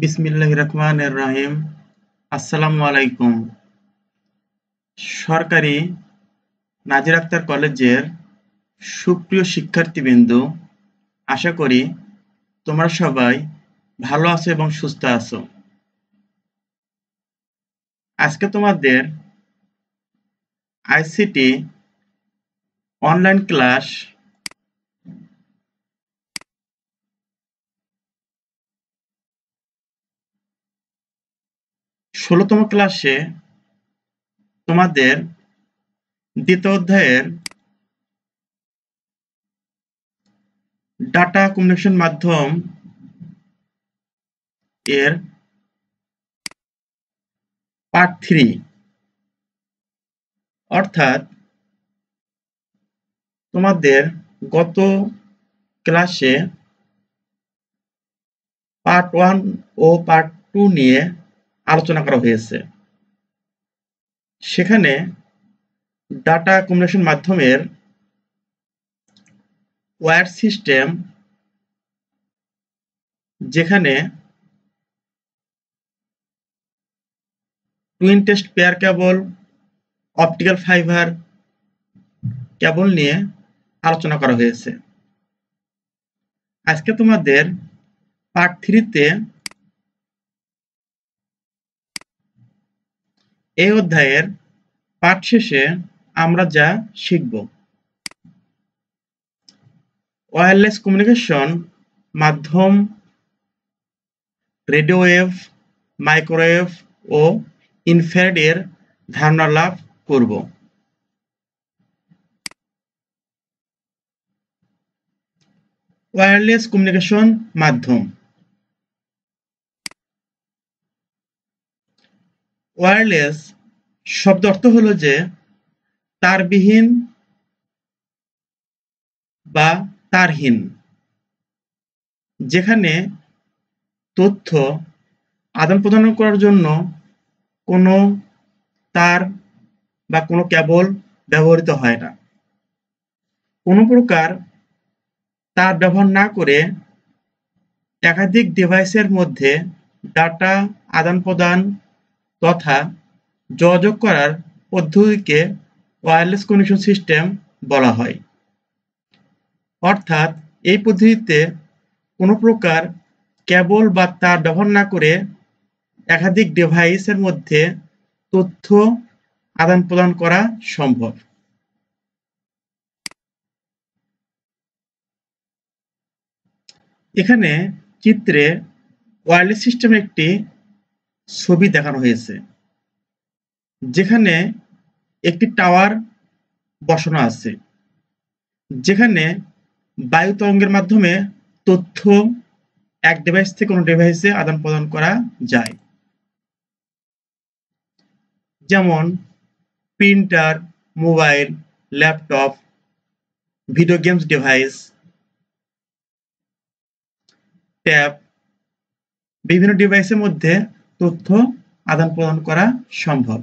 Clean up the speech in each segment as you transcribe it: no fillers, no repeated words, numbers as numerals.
বিসমিল্লাহির রহমানির রহিম। আসসালামু আলাইকুম। সরকারি নাজির আক্তার কলেজের সুপ্রিয় শিক্ষার্থীবৃন্দ, আশা করি তোমরা সবাই ভালো আছো এবং সুস্থ আছো। আজকে তোমাদের আইসিটি অনলাইন ক্লাস ১৬তম ক্লাসে তোমাদের দ্বিতীয় অধ্যায়ের ডাটা কমিউনিকেশন মাধ্যম এর পার্ট 3 অর্থাৎ তোমাদের গত ক্লাসে পার্ট 1 ও পার্ট 2 নিয়ে আলোচনা করা হয়েছে। সেখানে ডাটা কমিউনিকেশন মাধ্যমের ওয়্যার সিস্টেম, যেখানে twin test pair cable, optical fibre cable নিয়ে আলোচনা করা হয়েছে। আজকে তোমাদের পার্ট 3-তে এই অধ্যায়ের পাঠ শেষে আমরা যা শিখব, ওয়্যারলেস কমিউনিকেশন মাধ্যম, রেডিও ওয়েভ, মাইক্রোওয়েভ ও ইনফ্রারেড এর ধারণা লাভ করব। ওয়্যারলেস কমিউনিকেশন মাধ্যম। ওয়্যারলেস শব্দ অর্থ হলো যে তারবিহীন বা তারহীন, যেখানে তথ্য আদান প্রদান করার জন্য কোনো তার বা কোনো কেবল ব্যবহৃত হয় না। কোনো প্রকার তার ব্যবহার না করে একাধিক ডিভাইসের মধ্যে ডাটা আদান প্রদান তথা যোগাযোগ করার পদ্ধতিকে ওয়্যারলেস কমিউনিকেশন সিস্টেম বলা হয়। অর্থাৎ এই পদ্ধতিতে কোনো প্রকার কেবল বা তার ব্যবহার না করে একাধিক ডিভাইসের মধ্যে তথ্য আদান প্রদান করা সম্ভব। এখানে চিত্রে ওয়্যারলেস সিস্টেমের একটি ছবি দেখানো হয়েছে, যেখানে একটি টাওয়ার বসানো আছে, যেখানে বায়ু তরঙ্গের মাধ্যমে তথ্য এক ডিভাইস থেকে অন্য ডিভাইসে আদান প্রদান করা যায়। যেমন printer, mobile, laptop, video games device, tab, বিভিন্ন ডিভাইসের মধ্যে তথ্য আদান প্রদান করা সম্ভব।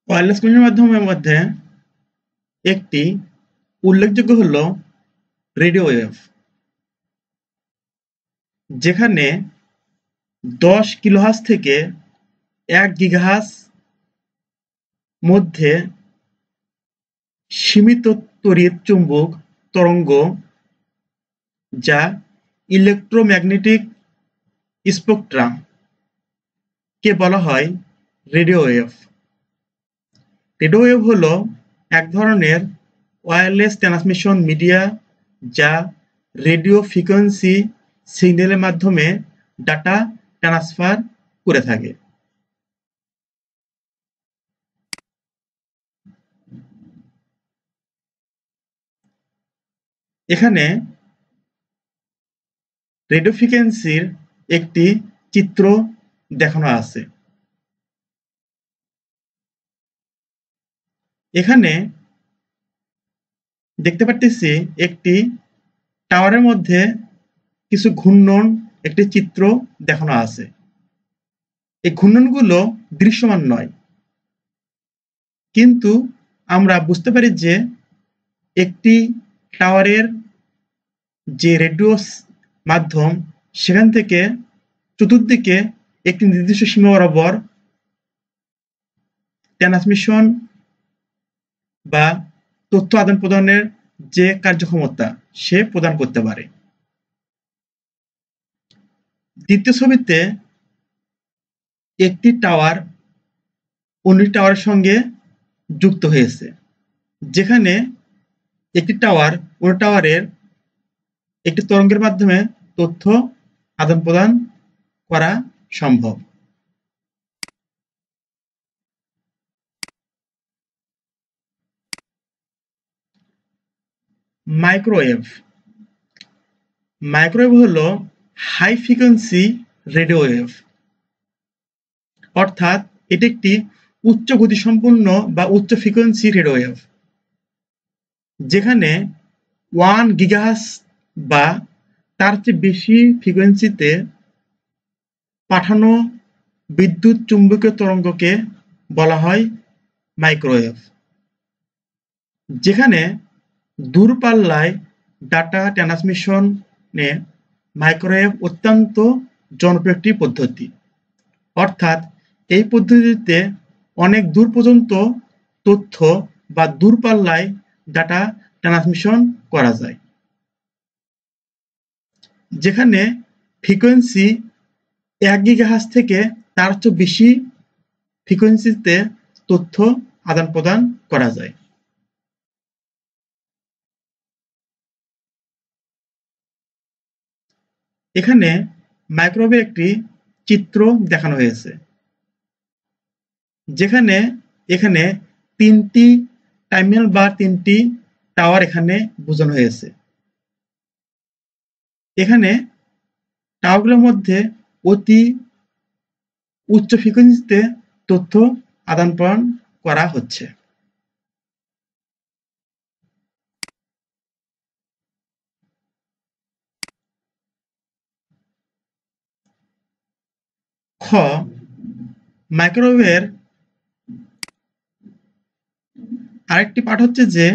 ওয়্যারলেস কমিউনিকেশন মাধ্যমের মধ্যে একটি উল্লেখযোগ্য হল রেডিও ওয়েভ, যেখানে 10 কিলোহার্টজ থেকে 1 গিগাহার্টজ মধ্যে সীমিত তড়িৎ চুম্বক তরঙ্গ, যা ইলেক্ট্রোম্যাগনেটিক স্পেকট্রাম কে বলা হয় রেডিও ওয়েভ। রেডিও ওয়েভ হলো এক ধরনের ওয়্যারলেস ট্রান্সমিশন মিডিয়া, যা রেডিও ফ্রিকোয়েন্সি সিগন্যালের মাধ্যমে ডাটা ট্রান্সফার করে থাকে। এখানে রেডিও ফ্রিকোয়েন্সির একটি চিত্র দেখানো আছে। এখানে দেখতে পাচ্ছি একটি টাওয়ারের মধ্যে কিছু ঘূর্ণন, একটি চিত্র দেখানো আছে। এই ঘূর্ণনগুলো দৃশ্যমান নয়, কিন্তু আমরা বুঝতে পারি যে একটি টাওয়ারের যে রেডিও মাধ্যম সেখান থেকে চতুর্দিকে একটি নির্দিষ্ট সীমা বরাবর ট্রান্সমিশন বা তথ্য আদান প্রদানের যে কার্যক্ষমতা সে প্রদান করতে পারে। দ্বিতীয় ছবিতে একটি টাওয়ার অন্য টাওয়ারের সঙ্গে যুক্ত হয়েছে, যেখানে একটি টাওয়ার অন্য টাওয়ারের একটি তরঙ্গের মাধ্যমে তথ্য আদান প্রদান করা সম্ভব। মাইক্রোওয়েভ মাইক্রোওয়েভ হলো হাই ফ্রিকোয়েন্সি রেডিও ওয়েভ, অর্থাৎ এটি একটি উচ্চ গতিসম্পন্ন বা উচ্চ ফ্রিকোয়েন্সি রেডিও ওয়েভ, যেখানে 1 গিগাহার্টজ বা তার চেয়ে বেশি ফ্রিকোয়েন্সিতে পাঠানো বিদ্যুৎ চুম্বকীয় তরঙ্গকে বলা হয় মাইক্রোওয়েভ। যেখানে দূরপাল্লায় ডাটা ট্রান্সমিশনে মাইক্রোওয়েভ অত্যন্ত জনপ্রিয় একটি পদ্ধতি, অর্থাৎ এই পদ্ধতিতে অনেক দূর পর্যন্ত তথ্য বা দূরপাল্লায় ডাটা ট্রান্সমিশন করা যায়, যেখানে ফ্রিকোয়েন্সি 1 গিগাহার্টজ থেকে তার চেয়ে বেশি ফ্রিকোয়েন্সিতে তথ্য আদান প্রদান করা যায়। এখানে মাইক্রোওয়েভের একটি চিত্র দেখানো হয়েছে, যেখানে এখানে 3টি টার্মিনাল বা 3টি টাওয়ার এখানে বোঝানো হয়েছে। এখানে টাওয়ারগুলোর মধ্যে অতি উচ্চ ফ্রিকোয়েন্সিতে তথ্য আদান প্রদান করা হচ্ছে। খ, মাইক্রোওয়েভের আরেকটি পার্ট হচ্ছে যে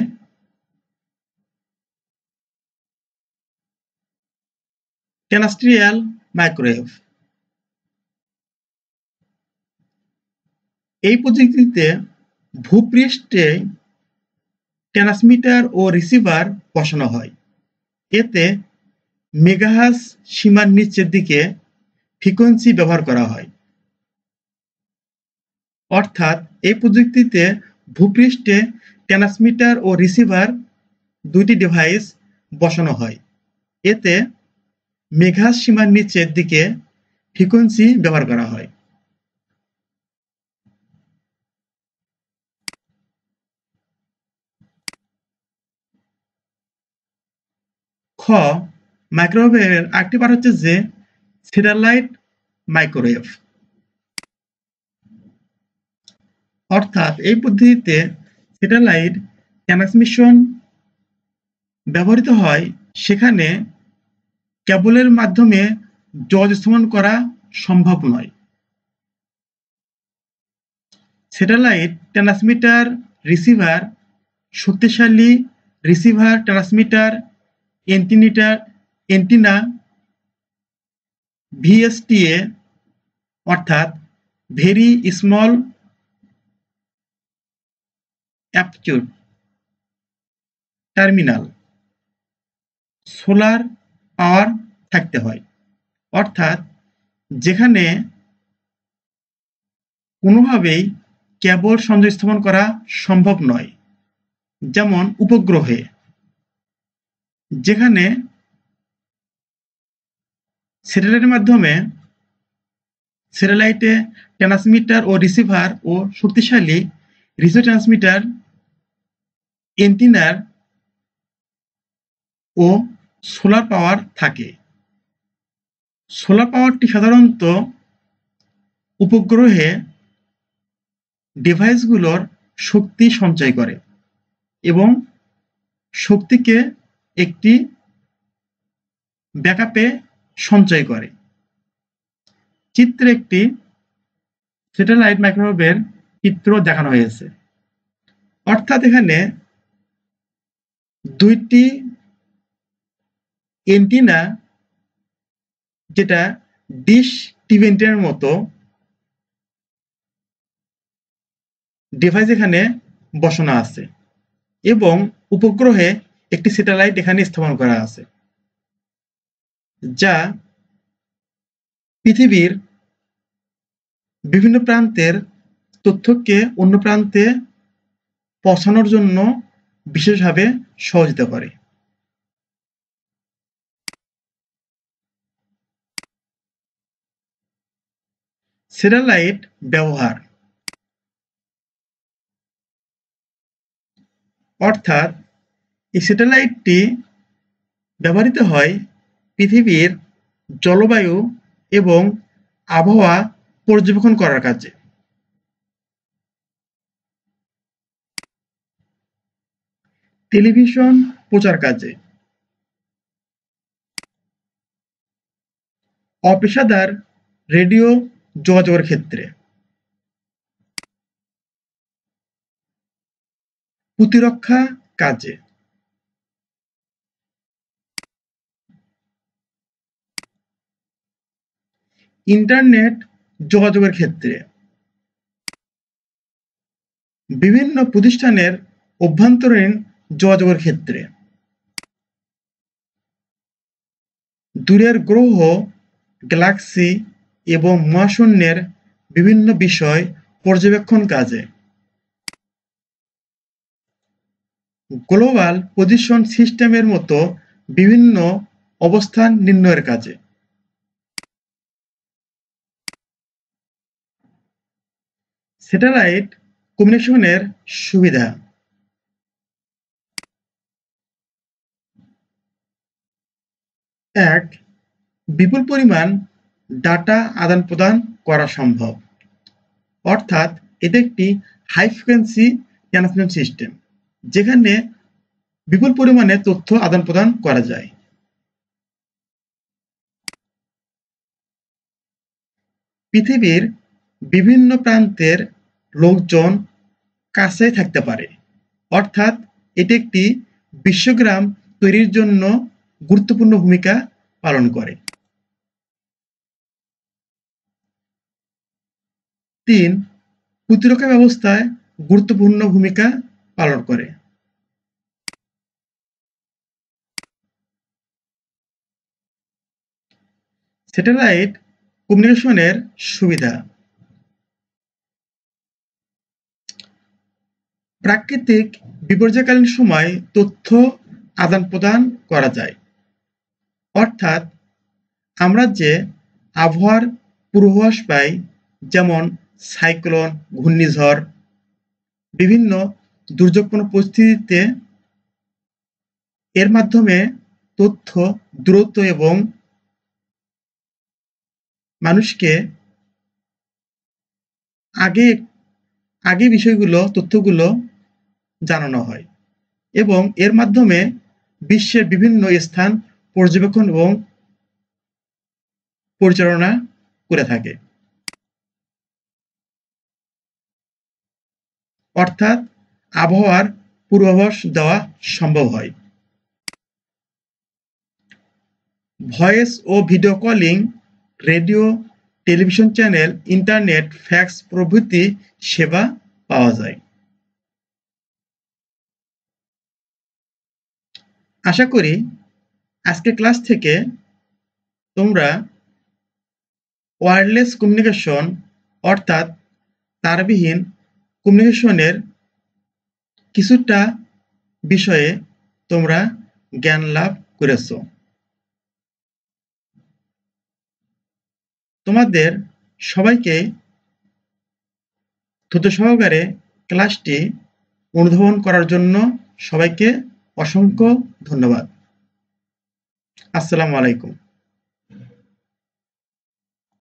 টেরেস্ট্রিয়াল মাইক্রোওয়েভ। এই প্রযুক্তিতে ভূপৃষ্ঠে ট্রান্সমিটার ও রিসিভার বসানো হয়। এতে মেগাহার্টজ সীমার নিচের দিকে ফ্রিকোয়েন্সি ব্যবহার করা হয়, অর্থাৎ এই প্রযুক্তিতে ভূপৃষ্ঠে ট্রান্সমিটার ও রিসিভার দুইটি ডিভাইস বসানো হয়। এতে মেগাহার্টজ সীমার নিচের দিকে ফ্রিকোয়েন্সি ব্যবহার করা হয়। খ, মাইক্রোওয়েভের আরেকটি পার্ট হচ্ছে যে স্যাটেলাইট মাইক্রোওয়েভ, অর্থাৎ এই পদ্ধতিতে স্যাটেলাইট ট্রান্সমিশন ব্যবহৃত হয়, সেখানে কেবলের মাধ্যমে যোগাযোগ স্থাপন করা সম্ভব নয়। স্যাটেলাইট ট্রান্সমিটার রিসিভার শক্তিশালী রিসিভার ট্রান্সমিটার এন্টিনা ভিএসটিএ, অর্থাৎ very small aperture terminal solar power থাকতে হয়, অর্থাৎ যেখানে কোনোভাবেই কেবল সংযোগ স্থাপন করা সম্ভব নয়, যেমন উপগ্রহে, যেখানে স্যাটেলাইটের মাধ্যমে স্যাটেলাইটে ট্রান্সমিটার ও রিসিভার ও শক্তিশালী রিসিভার ট্রান্সমিটার এন্টিনার ও সোলার পাওয়ার থাকে। সোলার পাওয়ারটি সাধারণত উপগ্রহে ডিভাইসগুলোর শক্তি সঞ্চয় করে এবং শক্তিকে একটি ব্যাকআপে সঞ্চয় করে। চিত্রে একটি স্যাটেলাইট মাইক্রোওয়েভের চিত্র দেখানো হয়েছে। অর্থাৎ এখানে দুইটি এন্টিনা, যেটা ডিশ টিভি এন্টিনার মতো ডিভাইস এখানে বসানো আছে এবং উপগ্রহে একটি স্যাটেলাইট এখানে স্থাপন করা আছে, যা পৃথিবীর বিভিন্ন প্রান্তের তথ্যকে অন্য প্রান্তে পৌঁছানোর জন্য বিশেষভাবে সহযোগিতা করে। স্যাটেলাইট ব্যবহার, অর্থাৎ এই স্যাটেলাইটটি ব্যবহৃত হয় পৃথিবীর জলবায়ু এবং আবহাওয়া পর্যবেক্ষণ করার কাজে। টেলিভিশন প্রচার কাজে, অপেশাদার রেডিও যোগাযোগের ক্ষেত্রে, প্রতিরক্ষা কাজে, ইন্টারনেট যোগাযোগের ক্ষেত্রে, বিভিন্ন প্রতিষ্ঠানের অভ্যন্তরীণ যোগাযোগের ক্ষেত্রে, দূরের গ্রহ, গ্যালাক্সি এবং মহাশূন্যের বিভিন্ন বিষয় পর্যবেক্ষণ কাজে, গ্লোবাল পজিশন সিস্টেমের মতো বিভিন্ন অবস্থান নির্ণয়ের কাজে। স্যাটেলাইট কমিউনিকেশনের সুবিধা, এক, বিপুল পরিমাণ ডাটা আদান প্রদান করা সম্ভব, অর্থাৎ এটা একটি হাই ফ্রিকোয়েন্সি ট্রান্সমিশন সিস্টেম যেখানে বিপুল পরিমাণে তথ্য আদান প্রদান করা যায়। পৃথিবীর বিভিন্ন প্রান্তের লোকজন কাছেই থাকতে পারে, অর্থাৎ এটি একটি বিশ্বগ্রাম তৈরির জন্য গুরুত্বপূর্ণ ভূমিকা পালন করে। ৩, প্রতিরক্ষা ব্যবস্থায় গুরুত্বপূর্ণ ভূমিকা পালন করে। স্যাটেলাইট কমিউনিকেশনের সুবিধা, প্রাকৃতিক বিপর্যয়কালীন সময় তথ্য আদান প্রদান করা যায়, অর্থাৎ আমরা যে আবহাওয়ার পূর্বাভাস পাই, যেমন সাইক্লোন, ঘূর্ণিঝড়, বিভিন্ন দুর্যোগপূর্ণ পরিস্থিতিতে এর মাধ্যমে তথ্য দ্রুত এবং মানুষকে আগে তথ্যগুলো জানানো হয় এবং এর মাধ্যমে বিশ্বের বিভিন্ন স্থান পর্যবেক্ষণ এবং পরিচালনা করে থাকে, অর্থাৎ আবহাওয়ার পূর্বাভাস দেওয়া সম্ভব হয়। ভয়েস ও video calling, radio, television channel, internet, fax প্রভৃতি সেবা পাওয়া যায়। আশা করি আজকের ক্লাস থেকে তোমরা ওয়্যারলেস কমিউনিকেশন অর্থাৎ তারবিহীন কমিউনিকেশনের কিছুটা বিষয়ে তোমরা জ্ঞান লাভ করেছ। তোমাদের সবাইকে ধৈর্য সহকারে ক্লাসটি অনুধাবন করার জন্য সবাইকে অসংখ্য ধন্যবাদ। আসসালামু আলাইকুম।